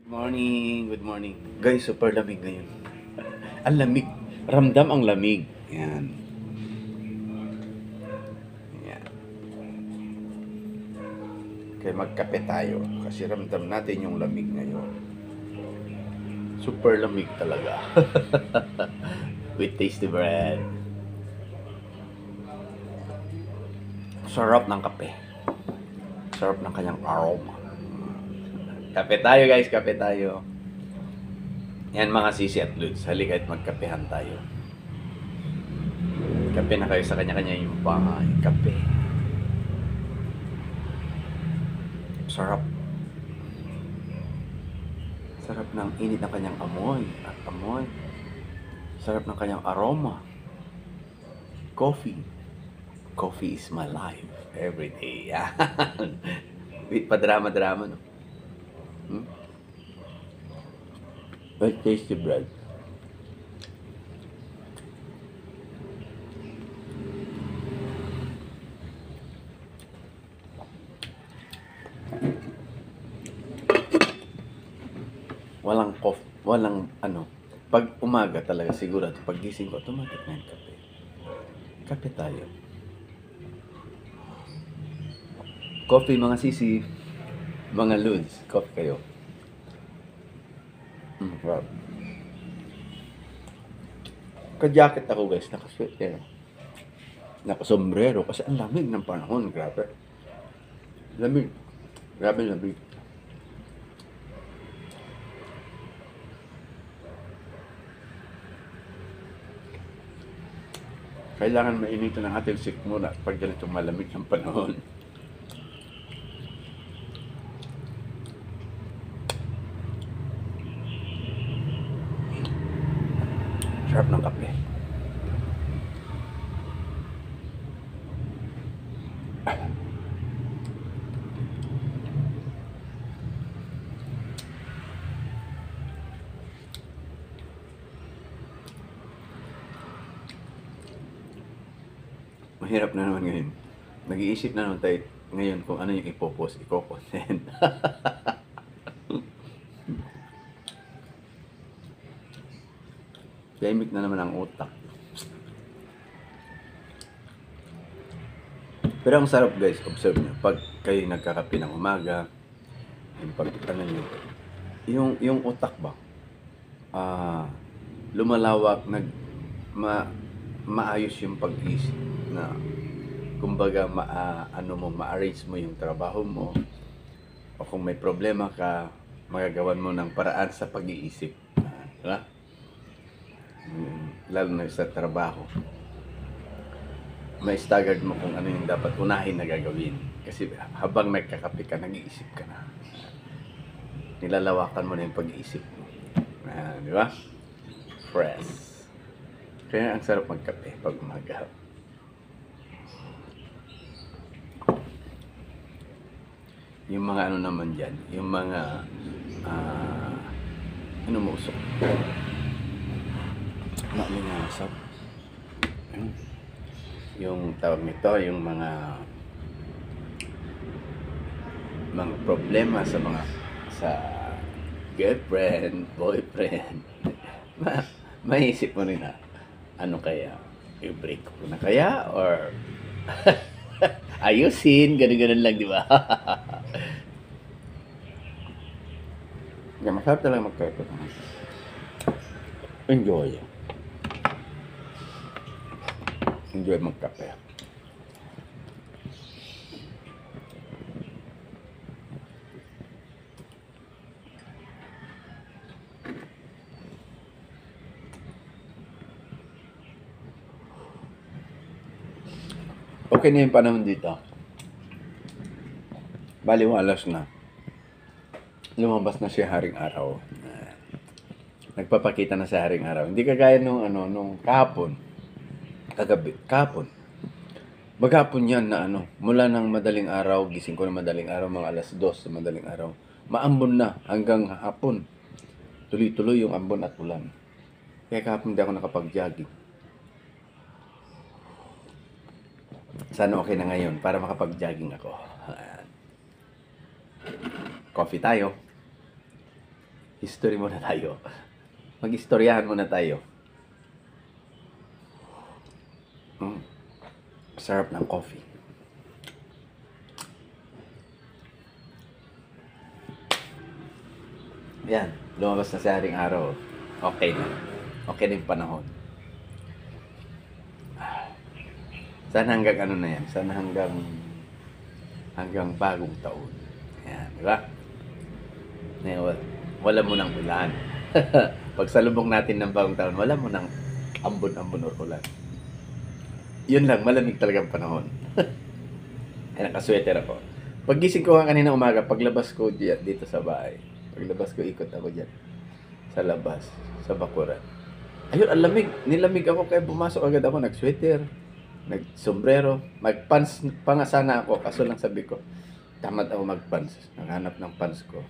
Good morning. Guys, super lamig ngayon. Ang lamig. Ramdam ang lamig. Yan. Yan. Kaya magkape tayo. Kasi ramdam natin yung lamig ngayon. Super lamig talaga. With tasty bread. Sarap ng kape. Sarap ng kanyang aroma. Kape tayo guys, kape tayo. Yan mga sisi at Lods, halika at magkapehan tayo. Kape na kayo sa kanya-kanya yung bahay. Kape. Sarap. Sarap ng init ng kanyang amoy at amoy. Sarap ng kanyang aroma. Coffee. Coffee is my life every day. Wait, padrama-drama no. Very tasty bread. Walang ano. Pag umaga talaga sigurado, pag gising ko, automatic na yung kape. Kape tayo. Coffee mga sisi, mga Lods, coffee kayo. Wow. Ka-jacket ako guys, naka-sweater. Naka-sombrero kasi ang lamig ng panahon, grabe. Lamig. Grabe lamig. Kailangan mainitan ng ating sikmura pag ganitong malamig ng panahon. Sarap ng kape. Mahirap na naman ngayon. Nag-iisip na naman tayo ngayon kung ano yung ipopost, i-content. Tahimik na naman ang utak. Pero ang sarap guys, observe nyo. Pag kayo nagkakape ng umaga, yung pag ano nyo, yung utak ba, lumalawak, maayos yung pag-isip na kumbaga ma-arrange mo yung trabaho mo o kung may problema ka, magagawan mo ng paraan sa pag-iisip. Diba? Lalo na sa trabaho. May staggered mo kung ano yung dapat unahin na gagawin. Kasi habang nagkakape ka, nag-iisip ka na. Nilalawakan mo na yung pag-iisip mo. Di ba? Fresh. Kaya ang sarap magkape pag umaga. Yung mga ano naman dyan, yung mga ano mo usok? Malingasap. Yung tawag nito, yung mga problema sa girlfriend, boyfriend. Maisip mo rin na ano kaya, i-break ko na kaya or ayusin, ganun-ganun lang, di ba? Masarap talaga magkape. Enjoy. Enjoy magkape. Okay na yung panahon dito. Baliwalas na. Lumabas na si Haring Araw. Nagpapakita na si Haring Araw. Hindi kagaya nung kahapon. Kahapon. Maghapon yan na mula ng madaling araw, gising ko na madaling araw, mga alas 2 sa madaling araw. Maambon na hanggang hapon. Tuloy-tuloy yung ambon at ulan. Kaya kahapon hindi ako nakapag-jogging. Sana okay na ngayon para makapag-jogging ako. Coffee tayo. History muna tayo. Mag-istoryahan muna tayo. Sarap ng coffee. Yan, lumabas na sa haring araw. Okay na. Okay na yung panahon. Sana hanggang ano na yan? Sana hanggang bagong taon. Yan, di ba? Wala mo nang ulan. Pag salubong natin ng bagong taon, wala mo nang ambon-ambon or ulan. Yun lang, malamig talaga ang panahon. Ay, nakasweater ako. Paggising ko kanina umaga, paglabas ko dito sa bahay. Paglabas ko, ikot ako dyan. Sa labas, sa bakuran. Ayun, ang lamig. Nilamig ako kaya pumasok agad ako. Nag-sweater, nag-sombrero, mag-pants pa nga sana ako. Kaso lang sabi ko, tamad ako mag-pants. Naghanap ng pants ko.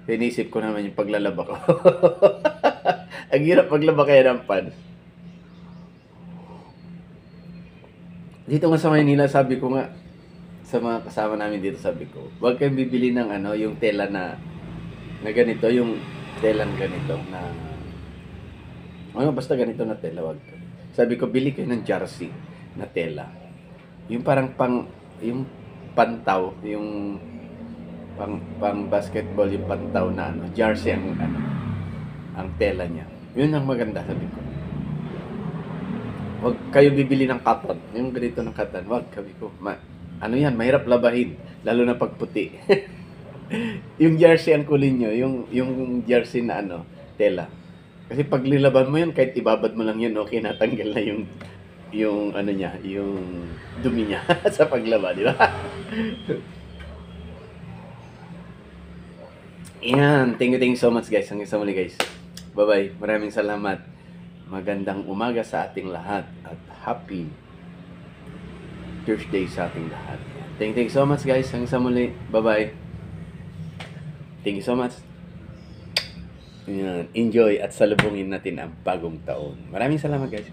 Inisip ko naman yung paglalaba ko. Ang hirap maglaba kaya ng pants. Dito nga sa Maynila, sabi ko nga, sa mga kasama namin dito, sabi ko, huwag kayong bibili ng yung tela na ganito, yung telang ganito na, basta ganito na tela, wag. Sabi ko, bili kayo ng jersey na tela. Yung parang yung pantaw, yung pang basketball, yung pantaw na jersey ang tela niya. Yun ang maganda, sabi ko. Huwag kayo bibili ng cotton. Yung ganito ng cotton, wag, sabi ko. Yan, mahirap labahin, lalo na pagputi. Yung jersey ang kulin nyo, yung jersey na tela. Kasi pag lilaban mo yun, kahit ibabad mo lang yun, okay, natanggal na yung niya, yung dumi niya sa paglaba, di ba? Yan, thank you so much guys. Hanggang sa muli guys. Bye-bye. Maraming salamat. Magandang umaga sa ating lahat at happy Thursday sa ating lahat. Thank you so much guys. Hanggang sa muli. Bye-bye. Thank you so much. Yan. Enjoy at salubungin natin ang bagong taon. Maraming salamat guys.